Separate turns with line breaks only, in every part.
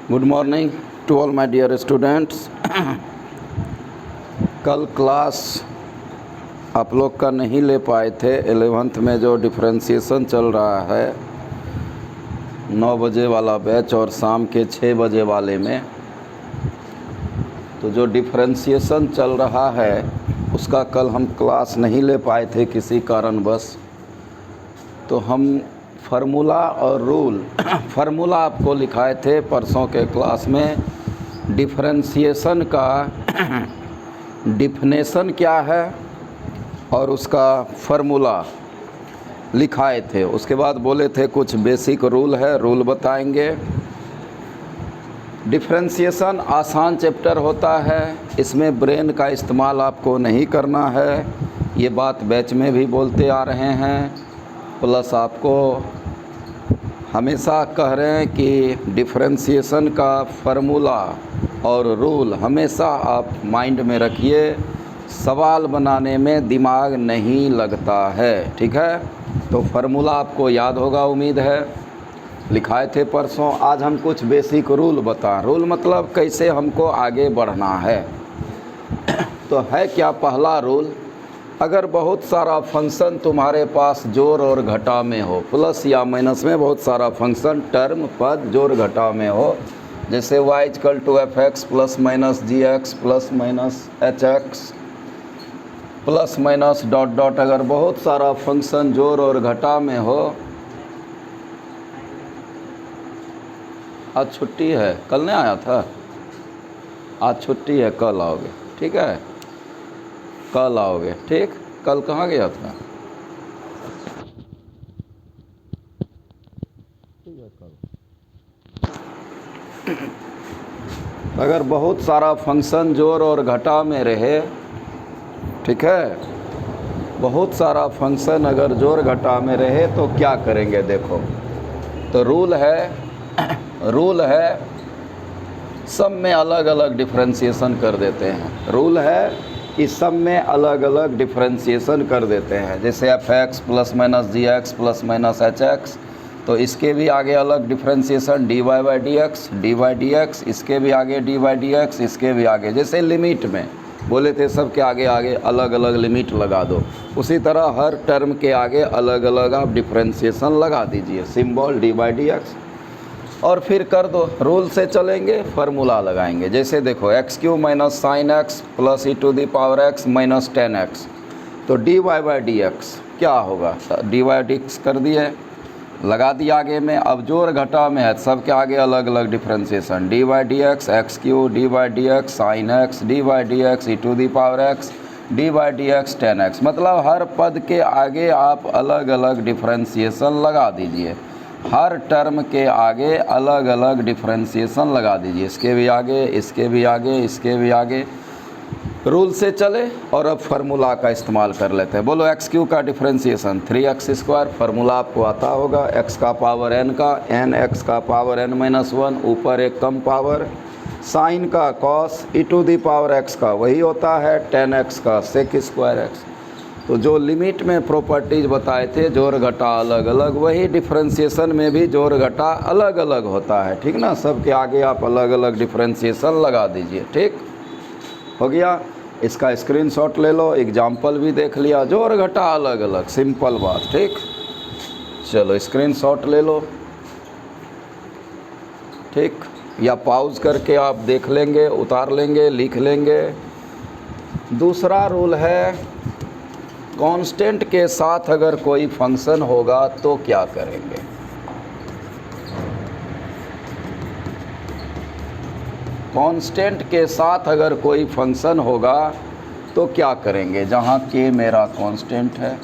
Good morning to all my dear students. कल class आप लोग का नहीं ले पाए थे। 11th में जो डिफरेंशिएशन चल रहा है 9 बजे वाला बैच और शाम के 6 बजे वाले में, तो जो डिफरेंशिएशन चल रहा है उसका कल हम क्लास नहीं ले पाए थे किसी कारणवश। तो हम फार्मूला और रूल फार्मूला आपको लिखाए थे परसों के क्लास में। डिफरेंशिएशन का डिफिनेशन क्या है और उसका फार्मूला लिखाए थे। उसके बाद बोले थे कुछ बेसिक रूल है, रूल बताएंगे। डिफरेंशिएशन आसान चैप्टर होता है, इसमें ब्रेन का इस्तेमाल आपको नहीं करना है। ये बात बैच में भी बोलते आ रहे हैं, प्लस आपको हमेशा कह रहे हैं कि डिफरेंशिएशन का फार्मूला और रूल हमेशा आप माइंड में रखिए। सवाल बनाने में दिमाग नहीं लगता है, ठीक है। तो फार्मूला आपको याद होगा, उम्मीद है, लिखाए थे परसों। आज हम कुछ बेसिक रूल बता। रूल मतलब कैसे हमको आगे बढ़ना है। तो है क्या पहला रूल, अगर बहुत सारा फंक्शन तुम्हारे पास जोड़ और घटा में हो, प्लस या माइनस में बहुत सारा फंक्शन टर्म पद जोड़ घटा में हो, जैसे y = f(x) plus minus g(x) plus minus h(x) plus minus dot dot, अगर बहुत सारा फंक्शन जोड़ और घटा में हो। आज छुट्टी है, कल नहीं आया था, आज छुट्टी है, कल आओगे, ठीक है, कल आओगे, ठीक। कल कहाँ गया था? ठीक है, कल। अगर बहुत सारा फंक्शन जोड़ और घटा में रहे, ठीक है, बहुत सारा फंक्शन अगर जोड़ घटा में रहे तो क्या करेंगे, देखो। तो रूल है सब में अलग अलग डिफरेंशिएशन कर देते हैं। रूल है कि सब में अलग अलग डिफरेंशिएशन कर देते हैं। जैसे f(x) plus minus g(x) plus minus h(x), तो इसके भी आगे अलग डिफरेंशिएशन dy/dx, इसके भी आगे dy/dx, इसके भी आगे। जैसे लिमिट में बोले थे सबके आगे आगे अलग अलग लिमिट लगा दो, उसी तरह हर टर्म के आगे अलग अलग आप डिफरेंशिएशन लगा दीजिए, सिंबल dy/dx, और फिर कर दो। रूल से चलेंगे, फार्मूला लगाएंगे। जैसे देखो x³ minus sine x plus e⁻x minus 10x, तो dy/dx क्या होगा, dy/dx कर दिए, लगा दिया आगे में। अब जोड़ घटा में है, सबके आगे अलग अलग differentiation dy/dx x³ dy/dx sign x dy/dx e⁻x dy/dx 10x, मतलब हर पद के आगे आप अलग अलग डिफरेंशिएशन लगा दीजिए। हर टर्म के आगे अलग अलग डिफरेंशिएशन लगा दीजिए, इसके भी आगे, इसके भी आगे, इसके भी आगे। रूल से चले और अब फार्मूला का इस्तेमाल कर लेते हैं। बोलो x³ का डिफरेंशिएशन 3x², फार्मूला आपको आता होगा, x का पावर n का n, x का पावर n-1, ऊपर एक कम पावर, साइन का cos e⁻x का वही होता है 10x का sec²x। तो जो लिमिट में प्रॉपर्टीज बताए थे जोड़ घटा अलग अलग, वही डिफरेंशिएशन में भी जोड़ घटा अलग अलग होता है, ठीक ना। सबके आगे आप अलग अलग डिफरेंशिएशन लगा दीजिए, ठीक हो गया। इसका स्क्रीनशॉट ले लो, एग्जाम्पल भी देख लिया, जोड़ घटा अलग अलग, सिंपल बात, ठीक। चलो स्क्रीनशॉट ले लो, ठीक, या पॉज करके आप देख लेंगे, उतार लेंगे, लिख लेंगे। दूसरा रूल है, कांस्टेंट के साथ अगर कोई फंक्शन होगा तो क्या करेंगे। कांस्टेंट के साथ अगर कोई फंक्शन होगा तो क्या करेंगे, जहाँ k मेरा कांस्टेंट है।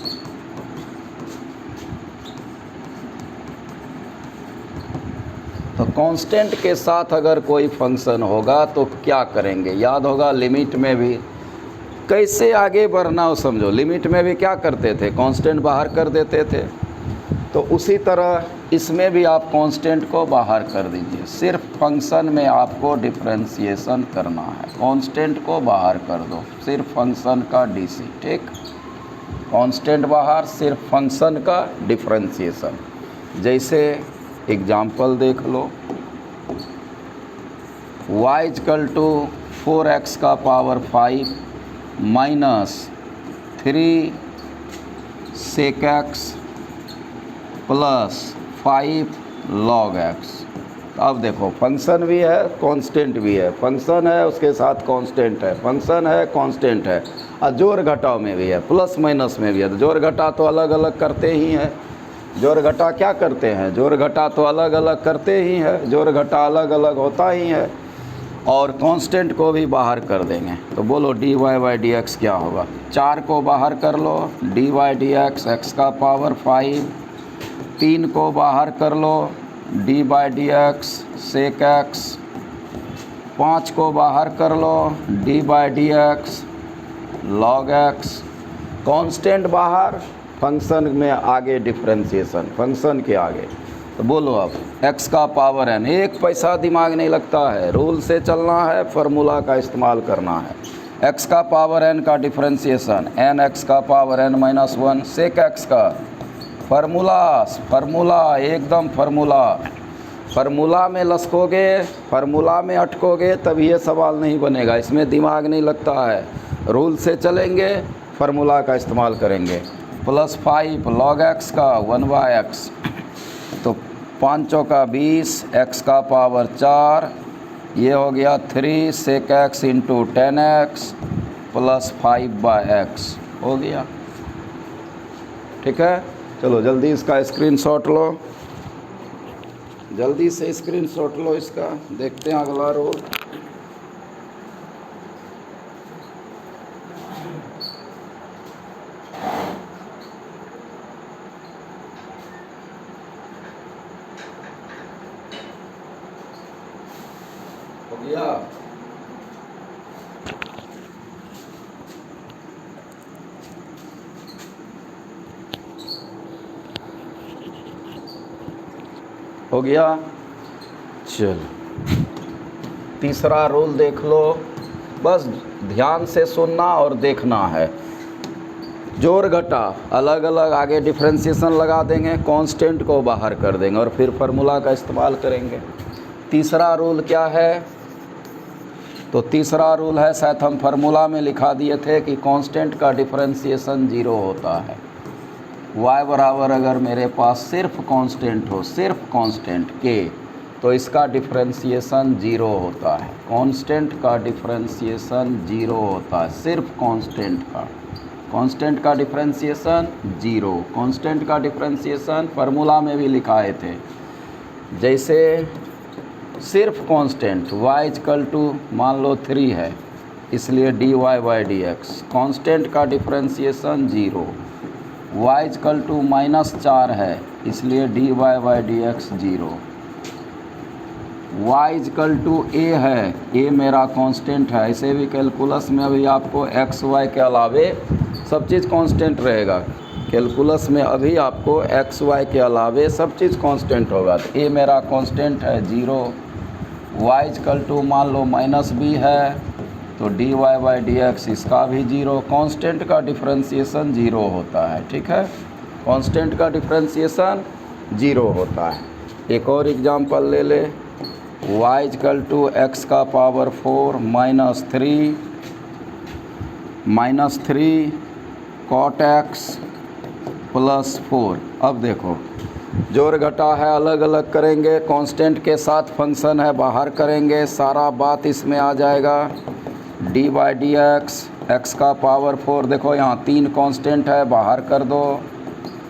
तो कांस्टेंट के साथ अगर कोई फंक्शन होगा तो क्या करेंगे, याद होगा लिमिट में भी कैसे आगे बढ़ना हो, समझो। लिमिट में भी क्या करते थे, कांस्टेंट बाहर कर देते थे, तो उसी तरह इसमें भी आप कांस्टेंट को बाहर कर दीजिए। सिर्फ फंक्शन में आपको डिफरेंशिएशन करना है, कांस्टेंट को बाहर कर दो, सिर्फ फंक्शन का डीसी, ठीक। कांस्टेंट बाहर, सिर्फ फंक्शन का डिफरेंशिएशन। जैसे एग्जाम्पल देख लो, y इक्वल टू 4x का power 5 minus 3 sec x plus 5 log x। अब देखो फंक्शन भी है कांस्टेंट भी है, फंक्शन है उसके साथ कांस्टेंट है, फंक्शन है कांस्टेंट है, और जोड़ घटाव में भी है, प्लस माइनस में भी है। तो जोड़ घटा तो अलग अलग करते ही हैं, जोड़ घटा क्या करते हैं, जोड़ घटा तो अलग अलग करते ही हैं, जोड़ घटा अलग अलग होता ही है। और कांस्टेंट को भी बाहर कर देंगे, तो बोलो dy बाई डी एक्स क्या होगा। 4 को बाहर कर लो, dy डी एक्स एक्स का पावर 5, 3 को बाहर कर लो, D by D X sec X, 5 को बाहर कर लो, D by D X log X. Constant बाहर, फंक्शन में आगे डिफरेंशिएशन, फंक्शन के आगे। तो बोलो अब x का पावर n, एक पैसा दिमाग नहीं लगता है, रूल से चलना है, फार्मूला का इस्तेमाल करना है। x का पावर n का डिफरेंशिएशन n x का पावर n माइनस 1 सेक x का फार्मूला एकदम फार्मूला में लसकोगे, फार्मूला में अटकोगे तब ये सवाल नहीं बनेगा, इसमें दिमाग नहीं लगता है। रूल से चलेंगे, फार्मूला का इस्तेमाल करेंगे। प्लस 5 log x का 1 बाई एक्स, तो 5 चौका 20, x का पावर 4, ये हो गया 3 sec x into 10x plus 5 by x हो गया। ठीक है, चलो जल्दी इसका स्क्रीनशॉट लो, जल्दी से स्क्रीनशॉट लो इसका, देखते हैं अगला रोल। हो गया, हो गया। चल तीसरा रूल देख लो, बस ध्यान से सुनना और देखना है। जोड़ घटा अलग अलग आगे डिफरेंशिएशन लगा देंगे, कांस्टेंट को बाहर कर देंगे और फिर फार्मूला का इस्तेमाल करेंगे। तीसरा रूल क्या है, तो तीसरा रूल है, शायद हम फार्मूला में लिखा दिए थे कि कांस्टेंट का डिफरेंशिएशन 0 होता है। y बराबर अगर मेरे पास सिर्फ कांस्टेंट हो, सिर्फ कांस्टेंट के, तो इसका डिफरेंशिएशन 0 होता है। कांस्टेंट का डिफरेंशिएशन 0 होता है, सिर्फ कांस्टेंट का, कांस्टेंट का डिफरेंशिएशन 0। कांस्टेंट का डिफरेंशिएशन फार्मूला में भी लिखाए थे, जैसे सिर्फ कांस्टेंट y इक्वल टू मान लो 3 है, इसलिए dy by D x, constant का डिफरेंशिएशन 0। y इक्वल टू -4 है, इसलिए dy by D x 0। y equal to a है, a मेरा कांस्टेंट है, ऐसे भी कैलकुलस में अभी आपको x y के अलावे सब चीज़ कांस्टेंट रहेगा। कैलकुलस में अभी आपको x y के अलावे सब चीज़ कांस्टेंट होगा। तो a मेरा कांस्टेंट है 0, y इक्वल टू मान लो -b है, तो dy बाई डी एक्स इसका भी 0। कांस्टेंट का डिफरेंशिएशन 0 होता है, ठीक है, कांस्टेंट का डिफरेंशिएशन 0 होता है। एक और एग्जांपल ले ले, y इक्वल टू एक्स का पावर 4 -3 cot x प्लस 4। अब देखो जोड़ घटा है, अलग अलग करेंगे, कांस्टेंट के साथ फंक्शन है, बाहर करेंगे, सारा बात इसमें आ जाएगा। D by D x x का पावर 4, देखो यहाँ 3 कांस्टेंट है, बाहर कर दो,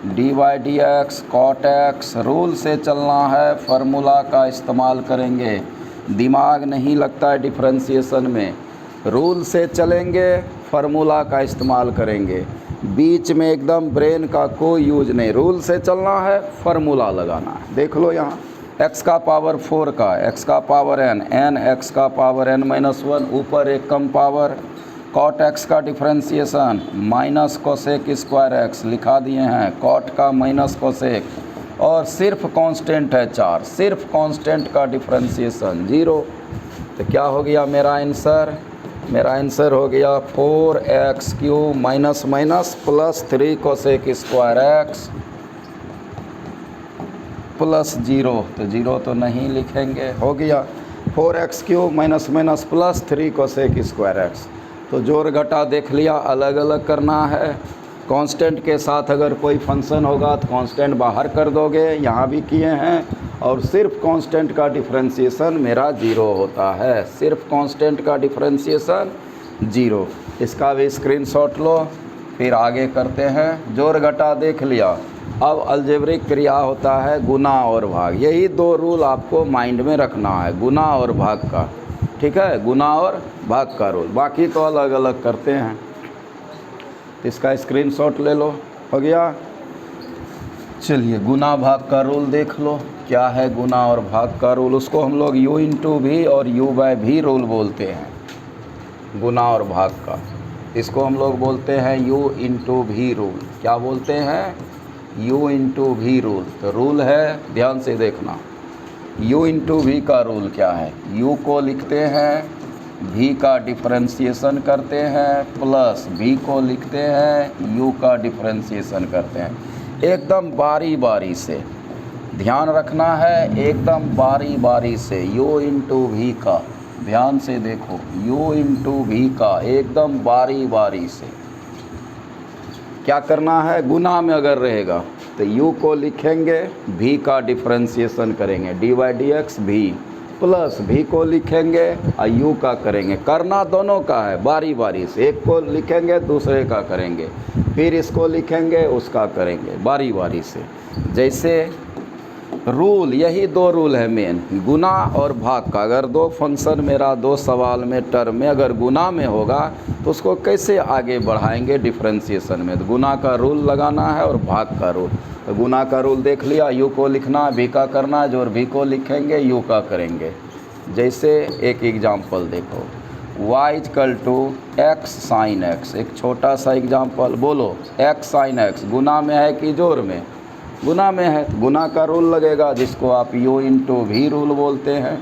d by D x cot x. Rule से चलना है, फार्मूला का इस्तेमाल करेंगे, दिमाग नहीं लगता है डिफरेंशिएशन में। रूल से चलेंगे, फार्मूला का इस्तेमाल करेंगे, बीच में एकदम ब्रेन का कोई यूज नहीं। रूल से चलना है, फार्मूला लगाना है। देख लो यहाँ x का पावर 4 का, x का पावर n x का पावर n माइनस 1, ऊपर एक कम पावर, कॉट x का differentiation minus cosec square x लिखा दिए हैं, कॉट का माइनस कोसेक, और सिर्फ कांस्टेंट है 4, सिर्फ कांस्टेंट का डिफरेंशिएशन 0। तो क्या हो गया मेरा आंसर, मेरा आंसर हो गया 4x³ minus minus plus 3 cosec square x plus 0। तो 0 तो नहीं लिखेंगे, हो गया। 4x³ minus minus plus 3 cosec square x. तो जोड़ घटा देख लिया, अलग अलग करना है। कांस्टेंट के साथ अगर कोई फंक्शन होगा तो कांस्टेंट बाहर कर दोगे, यहाँ भी किए हैं। और सिर्फ कांस्टेंट का डिफरेंशिएशन मेरा 0 होता है, सिर्फ कांस्टेंट का डिफरेंशिएशन 0। इसका भी स्क्रीनशॉट लो, फिर आगे करते हैं। जोड़ घटा देख लिया। अब अलजेब्रिक क्रिया होता है गुना और भाग। यही 2 रूल आपको माइंड में रखना है, गुना और भाग का, ठीक है, गुना और भाग का रूल। बाकी तो अलग अलग करते हैं। तो इसका स्क्रीनशॉट ले लो, हो गया। चलिए गुना भाग का रूल देख लो। क्या है गुना और भाग का रूल? उसको हम लोग u/v और u/v रूल बोलते हैं, गुना और भाग का। इसको हम लोग बोलते हैं u/v रूल। क्या बोलते हैं? u/v rule. तो रूल है, ध्यान से देखना। u/v का रूल क्या है? u को लिखते हैं, v का डिफरेंशिएशन करते हैं, प्लस v को लिखते हैं, u का डिफरेंशिएशन करते हैं। एकदम बारी बारी से ध्यान रखना है, एकदम बारी बारी से u/v का, ध्यान से देखो, u/v का एकदम बारी बारी से क्या करना है। गुना में अगर रहेगा तो u को लिखेंगे, v का डिफरेंशिएशन करेंगे dy/dx v, प्लस v को लिखेंगे और u का करेंगे। करना दोनों का है, बारी बारी से, एक को लिखेंगे दूसरे का करेंगे, फिर इसको लिखेंगे उसका करेंगे, बारी बारी से। जैसे रूल, यही 2 रूल है मेन, गुना और भाग का। अगर 2 फंक्शन मेरा 2 सवाल में टर्म में अगर गुना में होगा तो उसको कैसे आगे बढ़ाएंगे डिफरेंशिएशन में? तो गुना का रूल लगाना है और भाग का रूल। तो गुना का रूल देख लिया, u को लिखना, v का करना, जो v को लिखेंगे u का करेंगे। जैसे एक एग्जाम्पल देखो, y = x sin x। एक छोटा सा एग्जाम्पल बोलो, x sin x गुना में है कि जोड़ में? गुना में है, गुना का रूल लगेगा, जिसको आप u/v रूल बोलते हैं।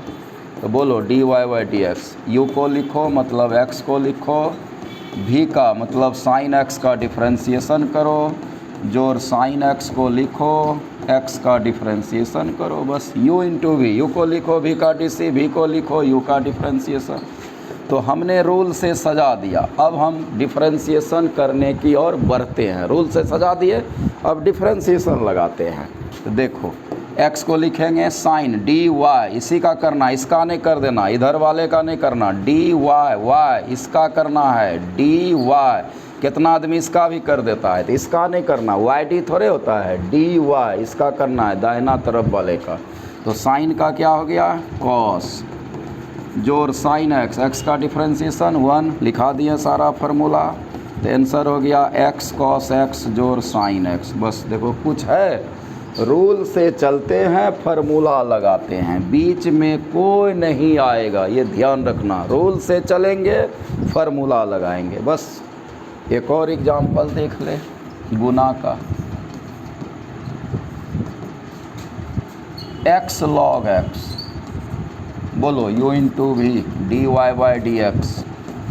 तो बोलो dy/dx, u को लिखो मतलब x को लिखो, v का मतलब sin x का डिफरेंशिएशन करो, जोड़ sin x को लिखो, x का डिफरेंशिएशन करो, बस u/v। u को लिखो, v का dc, v को लिखो, u का डिफरेंशिएशन। तो हमने रूल से सजा दिया, अब हम डिफरेंशिएशन करने की ओर बढ़ते हैं। रूल से सजा दिए, अब डिफरेंशिएशन लगाते हैं। तो देखो x को लिखेंगे साइन dy, इसी का करना, इसका नहीं कर देना, इधर वाले का नहीं करना, dy, इसका करना है dy। कितना आदमी इसका भी कर देता है, तो इसका नहीं करना, yd थोड़े होता है, dy इसका करना है, दाहिना तरफ वाले का। तो साइन का क्या हो गया? कॉस, जोड़ साइन x, x का डिफरेंशिएशन 1 लिखा दिया सारा फार्मूला। तो आंसर हो गया x cos x जोड़ साइन x। बस देखो कुछ है, रूल से चलते हैं, फार्मूला लगाते हैं, बीच में कोई नहीं आएगा, ये ध्यान रखना। रूल से चलेंगे, फार्मूला लगाएंगे, बस। एक और एग्जाम्पल देख ले गुना का, x log x, बोलो u/v dy/dx।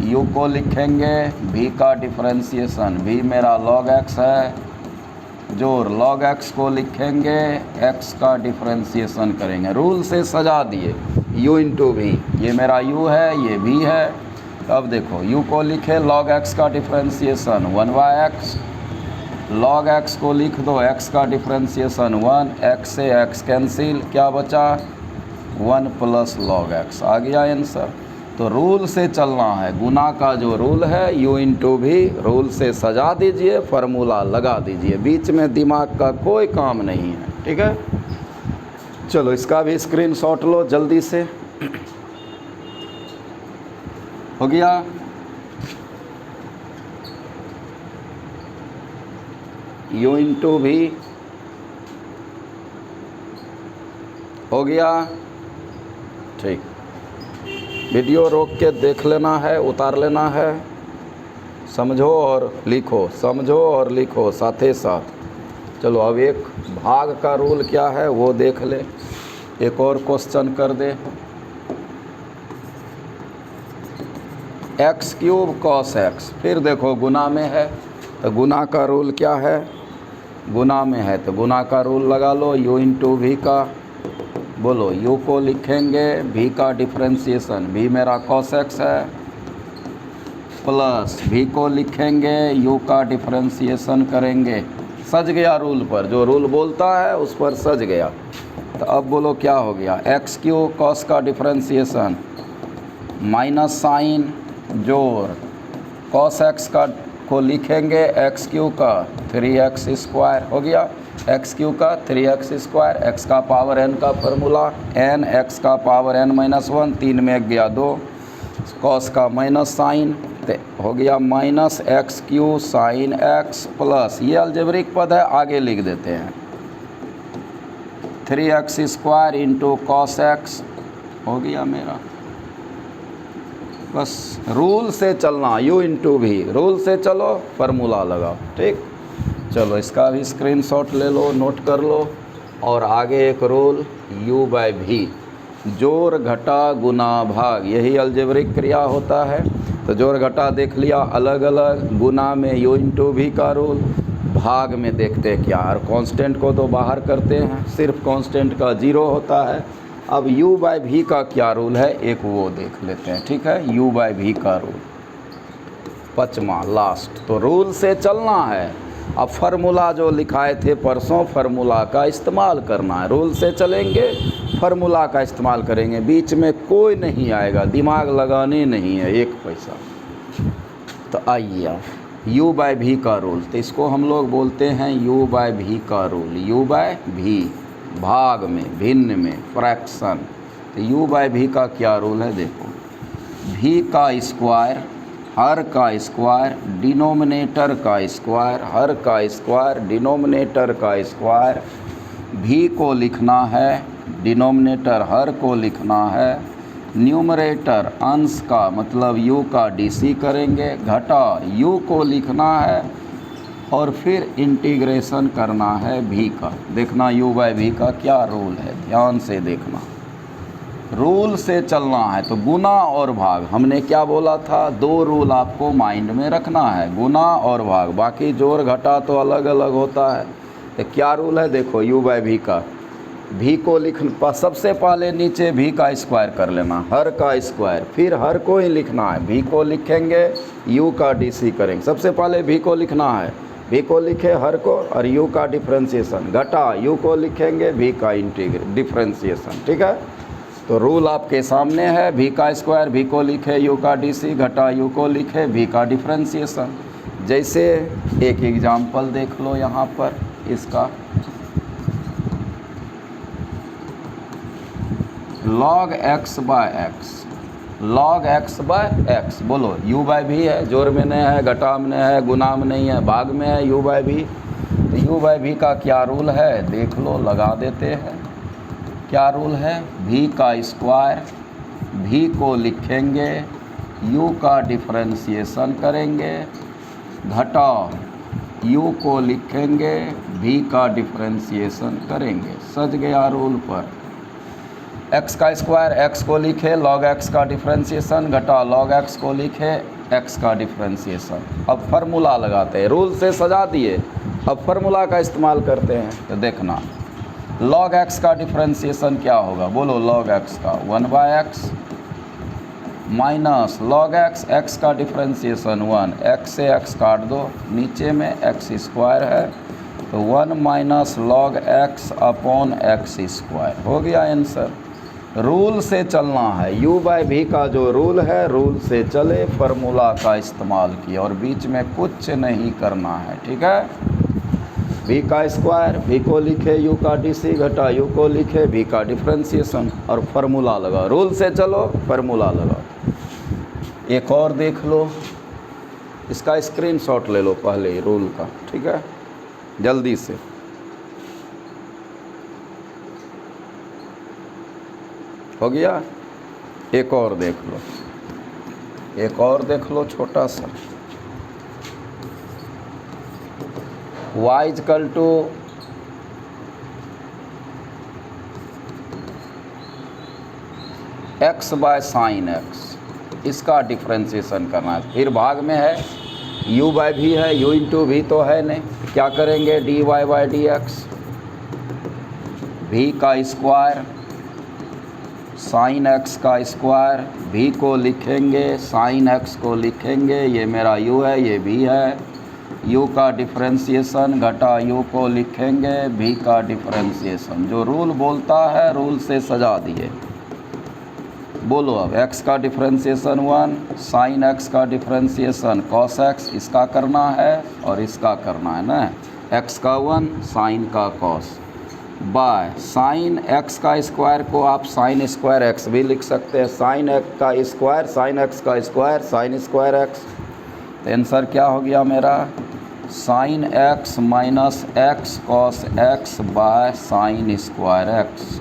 u को लिखेंगे, v का डिफरेंशिएशन, v मेरा log x है, जोड़ log x को लिखेंगे, x का डिफरेंशिएशन करेंगे। रूल से सजा दिए, u/v, ये मेरा u है, ये v है। अब देखो u को लिखे, log x का डिफरेंशिएशन 1/x, log x को लिख दो, x का डिफरेंशिएशन 1, x से x कैंसिल, क्या बचा? 1 + log x। आ गया आंसर। तो रूल से चलना है, गुना का जो रूल है u/v, रूल से सजा दीजिए, फार्मूला लगा दीजिए, बीच में दिमाग का कोई काम नहीं है, ठीक है। चलो इसका भी स्क्रीनशॉट लो जल्दी से, हो गया। u/v हो गया, ठीक। वीडियो रोक के देख लेना है, उतार लेना है, समझो और लिखो, समझो और लिखो साथ ही साथ। चलो अब एक भाग का रूल क्या है वो देख ले, एक और क्वेश्चन कर दे। x³ cos x, फिर देखो गुना में है तो गुना का रूल क्या है? गुना में है तो गुना का रूल लगा लो, u/v का, बोलो u को लिखेंगे v का डिफ्रेंशिएशन, v मेरा cos x है, प्लस v को लिखेंगे u का डिफ्रेंशिएशन करेंगे। सज गया रूल पर, जो रूल बोलता है उस पर सज गया। तो अब बोलो क्या हो गया, एक्स क्यू कॉस का डिफ्रेंशिएशन माइनस साइन जोड़ कॉस एक्स का को लिखेंगे एक्स क्यू का 3x स्क्वायर हो गया, एक्स क्यू का 3x स्क्वायर, एक्स का पावर n का फार्मूला n, एक्स का पावर n-1, 3 में 1 गया 2, कॉस का माइनस साइन हो गया minus x Q sine x plus, ये अलजेब्रिक पद है आगे लिख देते हैं 3x square into cos x हो गया मेरा। बस रूल से चलना, u इंटू भी, रूल से चलो फार्मूला लगाओ। ठीक, चलो इसका भी स्क्रीनशॉट ले लो, नोट कर लो। और आगे एक रूल u बाय v, जोड़ घटा गुना भाग, यही अलजेब्रिक क्रिया होता है। तो जोड़ घटा देख लिया अलग अलग, गुना में u इंटू भी का रूल, भाग में देखते हैं क्या, और कांस्टेंट को तो बाहर करते हैं, सिर्फ कांस्टेंट का 0 होता है। अब u बाय v का क्या रूल है एक वो देख लेते हैं। ठीक है, u बाय v का रूल, पचमा लास्ट। तो रूल से चलना है। अब फार्मूला जो लिखाए थे परसों, फार्मूला का इस्तेमाल करना है। रूल से चलेंगे, फार्मूला का इस्तेमाल करेंगे, बीच में कोई नहीं आएगा, दिमाग लगाने नहीं है एक पैसा। तो आइए आप u बाय v का रूल, तो इसको हम लोग बोलते हैं u बाय v का रूल। u बाय v, भाग में, भिन्न में, फ्रैक्शन। तो u बाय v का क्या रूल है देखो, v का स्क्वायर, हर का स्क्वायर, डिनोमिनेटर का स्क्वायर, हर का स्क्वायर, डिनोमिनेटर का स्क्वायर। v को लिखना है, डिनोमिनेटर हर को लिखना है, न्यूमरेटर अंश का मतलब u का dc करेंगे, घटा u को लिखना है और फिर इंटीग्रेशन करना है v का। देखना u बाय v का क्या रूल है, ध्यान से देखना, रूल से चलना है। तो गुना और भाग, हमने क्या बोला था, 2 रूल आपको माइंड में रखना है, गुना और भाग, बाकी जोड़ घटा तो अलग अलग होता है। तो क्या रूल है देखो, u बाय v का, v को लिखना, सबसे पहले नीचे v का स्क्वायर कर लेना, हर का स्क्वायर, फिर हर को ही लिखना है, v को लिखेंगे u का dc करेंगे। सबसे पहले v को लिखना है, v को लिखे हर को, और u का डिफ्रेंशिएशन, घटा u को लिखेंगे v का डिफ्रेंशिएशन। ठीक है, तो रूल आपके सामने है, v का स्क्वायर, v को लिखे u का dc, घटा u को लिखे v का डिफ्रेंशिएशन। जैसे एक एग्जाम्पल देख लो यहाँ पर इसका, log x by x, log x by x, बोलो u बाय v है, जोड़ में नहीं है, घटा में नहीं है, गुना में नहीं है, भाग में है u बाय v। तो u बाय v का क्या रूल है देख लो, लगा देते हैं। क्या रूल है, v का स्क्वायर, v को लिखेंगे, u का डिफ्रेंशिएशन करेंगे, घटा u को लिखेंगे, v का डिफ्रेंशिएशन करेंगे। सज गया रूल पर। x का स्क्वायर, x को लिखे, log x का डिफ्रेंशिएशन, घटा log x को लिखे, x का डिफ्रेंशिएशन। अब फार्मूला लगाते हैं, रूल से सजा दिए, अब फार्मूला का इस्तेमाल करते हैं। तो देखना log x का डिफ्रेंशिएशन क्या होगा, बोलो log x का 1 by x minus log x, x का डिफ्रेंशिएशन 1, x से x काट दो, नीचे में x स्क्वायर है, तो 1 minus log x upon x square हो गया आंसर। रूल से चलना है, u बाय v का जो रूल है, रूल से चले, फार्मूला का इस्तेमाल किया और बीच में कुछ नहीं करना है। ठीक है, v का स्क्वायर, v को लिखे u का dc, घटा u को लिखे v का डिफ्रेंशिएशन और फार्मूला लगाओ। रूल से चलो, फार्मूला लगाओ। एक और देख लो, इसका स्क्रीनशॉट ले लो पहले रूल का। ठीक है, जल्दी से। हो गया, एक और देख लो, एक और देख लो छोटा सा, y equal to x by sine x, इसका डिफ्रेंशिएशन करना है। फिर भाग में है, u बाय v है, u इंटू v तो है नहीं, क्या करेंगे dy बाय dx, v का स्क्वायर साइन एक्स का स्क्वायर, भी को लिखेंगे, साइन एक्स को लिखेंगे, ये मेरा यू है, ये भी है, यू का डिफरेंशिएशन घटा यू को लिखेंगे, भी का डिफरेंशिएशन। जो रूल बोलता है रूल से सजा दिए। बोलो अब, एक्स का डिफरेंशिएशन 1, साइन एक्स का डिफरेंशिएशन कॉस एक्स, इसका करना है और इसका करना है ना, एक्स का 1 साइन का कॉस, बाय साइन एक्स का स्क्वायर को आप साइन स्क्वायर एक्स भी लिख सकते हैं, साइन एक्स का स्क्वायर साइन एक्स का स्क्वायर साइन स्क्वायर एक्स। तो आंसर क्या हो गया मेरा, sine x minus x cos x by sine square x.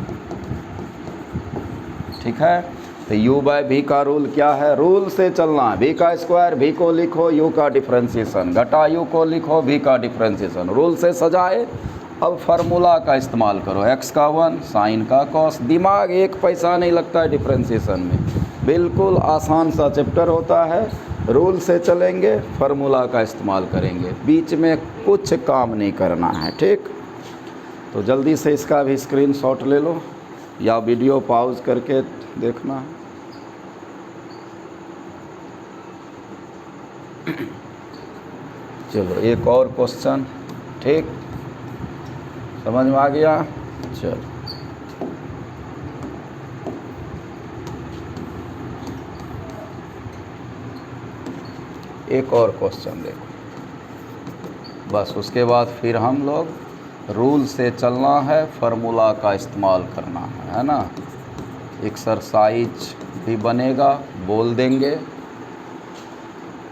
ठीक है, तो u बाय v का रूल क्या है, रूल से चलना है। v का स्क्वायर v को लिखो, u का डिफरेंशिएशन घटा u को लिखो, v का डिफरेंशिएशन, रूल से सजाए। अब फार्मूला का इस्तेमाल करो, x का 1 साइन का कॉस। दिमाग एक पैसा नहीं लगता है डिफरेंशिएशन में, बिल्कुल आसान सा चैप्टर होता है। रूल से चलेंगे, फार्मूला का इस्तेमाल करेंगे, बीच में कुछ काम नहीं करना है। ठीक, तो जल्दी से इसका भी स्क्रीनशॉट ले लो या वीडियो पॉज करके देखना है। चलो एक और क्वेश्चन, ठीक, समझ में आ गया। चलो एक और क्वेश्चन देखो, बस उसके बाद फिर हम लोग रूल से चलना है, फार्मूला का इस्तेमाल करना है ना। एक्सरसाइज भी बनेगा, बोल देंगे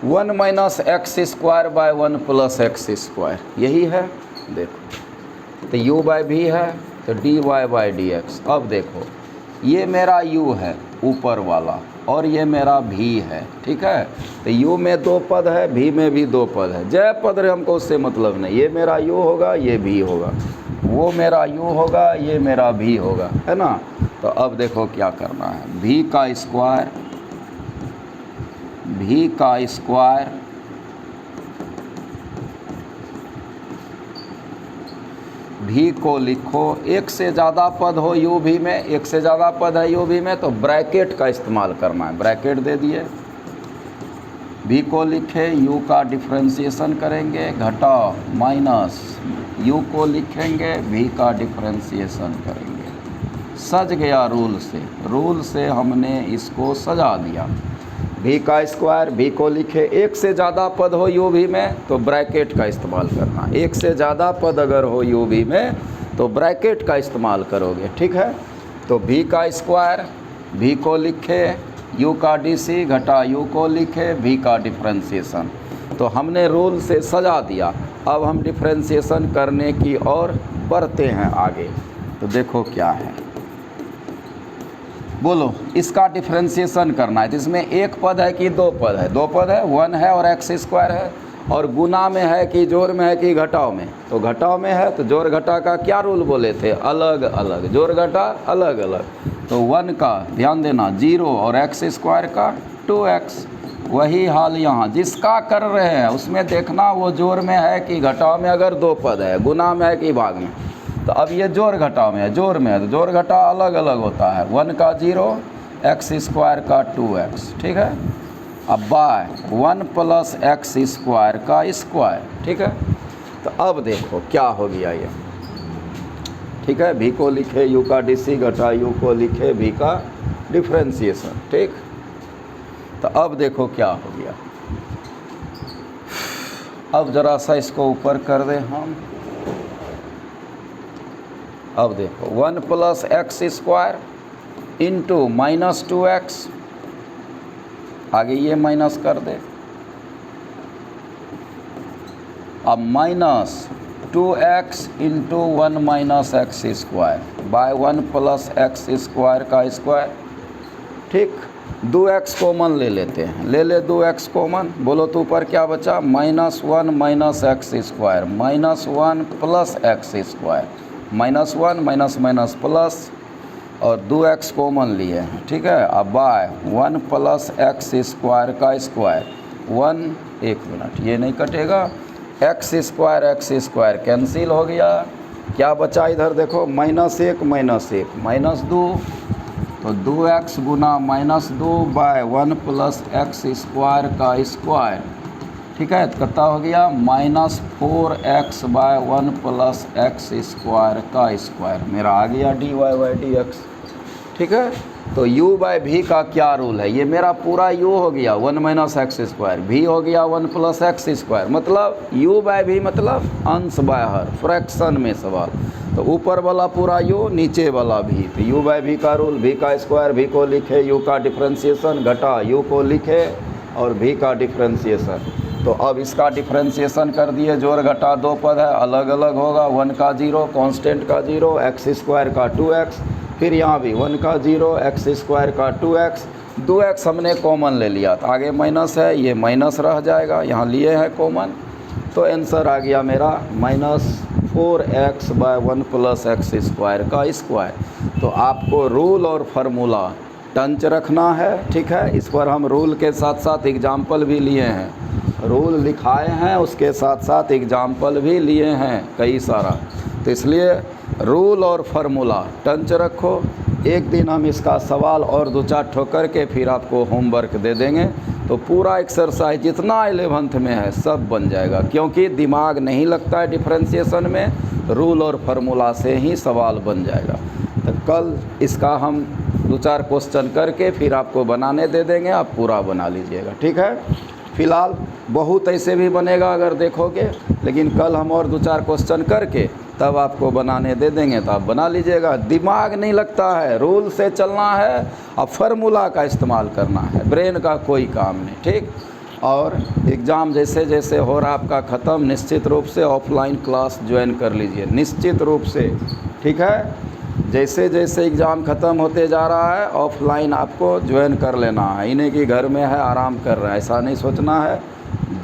1 minus x square by 1 plus x square, यही है। देखो तो u बाय भी है, तो dy बाय डी एक्स। अब देखो ये मेरा u है ऊपर वाला और ये मेरा v है, ठीक है। तो u में 2 पद है, v में भी 2 पद है। जय पद रे, हमको उससे मतलब नहीं, ये मेरा u होगा, ये v होगा, वो मेरा u होगा, ये मेरा v होगा, है ना। तो अब देखो क्या करना है, v का स्क्वायर भी को लिखो, एक से ज़्यादा पद हो यू भी में, एक से ज़्यादा पद है यू भी में, तो ब्रैकेट का इस्तेमाल करना है। ब्रैकेट दे दिए, भी को लिखे, यू का डिफरेंशिएशन करेंगे, घटा माइनस यू को लिखेंगे, भी का डिफरेंशिएशन करेंगे। सज गया रूल से हमने इसको सजा दिया। भी का स्क्वायर, भी को लिखे, एक से ज़्यादा पद हो यू भी में तो ब्रैकेट का इस्तेमाल करना। एक से ज़्यादा पद अगर हो यू भी में तो ब्रैकेट का इस्तेमाल करोगे, ठीक है। तो भी का स्क्वायर, भी को लिखे, यू का डीसी घटा यू को लिखे, भी का डिफरेंशिएशन। तो हमने रूल से सजा दिया। अब हम डिफरेंशिएशन करने की ओर बढ़ते हैं आगे। तो देखो क्या है, बोलो इसका डिफरेंशिएशन करना है। तो इसमें एक पद है कि 2 पद है, 2 पद है, 1 है और एक्स स्क्वायर है। और गुना में है कि जोड़ में है कि घटाव में, तो घटाव में है। तो जोड़ घटा का क्या रूल बोले थे, अलग अलग, जोड़ घटा अलग अलग। तो 1 का ध्यान देना 0 और एक्स स्क्वायर का 2x। वही हाल यहाँ जिसका कर रहे हैं उसमें देखना वो जोड़ में है कि घटाव में। अगर 2 पद है, गुना में है कि भाग में। तो अब ये जोड़ घटाव में है, जोड़ में है, तो जोड़ घटा अलग अलग होता है। 1 का 0, एक्स स्क्वायर का 2x, ठीक है। अब बाय 1 प्लस एक्स स्क्वायर का स्क्वायर, ठीक है। तो अब देखो क्या हो गया ये, ठीक है। भी को लिखे, यू का डीसी घटा यू को लिखे, भी का डिफरेंशिएशन, ठीक। तो अब देखो क्या हो गया। अब ज़रा सा इसको ऊपर कर दें हम। अब देखो 1 plus x square into minus 2x, आगे ये माइनस कर दे। अब minus 2x into 1 minus x square by 1 plus x square का स्क्वायर, ठीक। 2x कॉमन ले लेते हैं, ले ले 2x कॉमन। बोलो तो ऊपर क्या बचा, -1 minus x square, -1 plus x square, -1 minus minus plus, और 2x कॉमन लिए हैं, ठीक है। अब बाय 1 प्लस एक्स स्क्वायर का स्क्वायर, 1 एक मिनट ये नहीं कटेगा, एक्स स्क्वायर कैंसिल हो गया। क्या बचा इधर देखो, -1 -1 -2, तो 2x गुना -2 बाय 1 प्लस एक्स स्क्वायर का स्क्वायर, ठीक है। तो कितना हो गया -4x by 1 plus x square का स्क्वायर, मेरा आ गया dy/dx, ठीक है। तो u बाय v का क्या रूल है, ये मेरा पूरा u हो गया 1 माइनस एक्स स्क्वायर, v हो गया 1 प्लस एक्स स्क्वायर, मतलब u बाय v मतलब अंश बाय हर, फ्रैक्शन में सवाल। तो ऊपर वाला पूरा u, नीचे वाला v, तो u बाय v का रूल, v का स्क्वायर, v को लिखे, u का डिफ्रेंशिएशन घटा u को लिखे और v का डिफ्रेंशिएशन। तो अब इसका डिफ्रेंशिएशन कर दिए, जोड़ घटा दो पद है, अलग अलग होगा, 1 का 0, कांस्टेंट का 0, एक्स स्क्वायर का 2x, फिर यहाँ भी 1 का 0, एक्स स्क्वायर का 2x, 2x हमने कॉमन ले लिया, तो आगे माइनस है, ये माइनस रह जाएगा, यहाँ लिए है कॉमन, तो आंसर आ गया मेरा -4x by 1 plus x square का स्क्वायर। तो आपको रूल और फार्मूला टंच रखना है, ठीक है। इस पर हम रूल के साथ साथ एग्जाम्पल भी लिए हैं, रूल लिखाए हैं, उसके साथ साथ एग्जाम्पल भी लिए हैं कई सारा, तो इसलिए रूल और फार्मूला टंच रखो। एक दिन हम इसका सवाल और 2-4 ठोकर के फिर आपको होमवर्क दे देंगे, तो पूरा एक्सरसाइज जितना 11th में है सब बन जाएगा, क्योंकि दिमाग नहीं लगता है डिफ्रेंशिएशन में, रूल और फार्मूला से ही सवाल बन जाएगा। तो कल इसका हम 2-4 क्वेश्चन करके फिर आपको बनाने दे देंगे, आप पूरा बना लीजिएगा, ठीक है। फ़िलहाल बहुत ऐसे भी बनेगा अगर देखोगे, लेकिन कल हम और 2-4 क्वेश्चन करके तब आपको बनाने दे देंगे, तो आप बना लीजिएगा। दिमाग नहीं लगता है, रूल से चलना है और फार्मूला का इस्तेमाल करना है, ब्रेन का कोई काम नहीं, ठीक। और एग्ज़ाम जैसे जैसे हो रहा आपका ख़त्म, निश्चित रूप से ऑफलाइन क्लास ज्वाइन कर लीजिए, निश्चित रूप से, ठीक है। जैसे जैसे एग्ज़ाम ख़त्म होते जा रहा है ऑफलाइन आपको ज्वाइन कर लेना है, इन्हें कि घर में है आराम कर रहे हैं ऐसा नहीं सोचना है,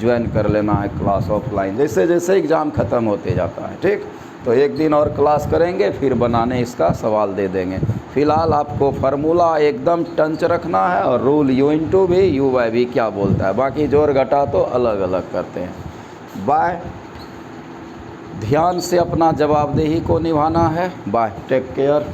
ज्वाइन कर लेना है क्लास ऑफलाइन जैसे जैसे एग्ज़ाम ख़त्म होते जाता है, ठीक। तो एक दिन और क्लास करेंगे, फिर बनाने इसका सवाल दे देंगे। फ़िलहाल आपको फार्मूला एकदम टंच रखना है और रूल u भी u/v क्या बोलता है, बाकी जोड़ घटा तो अलग अलग करते हैं। बाय, ध्यान से अपना जवाबदेही को निभाना है। Bye, take care.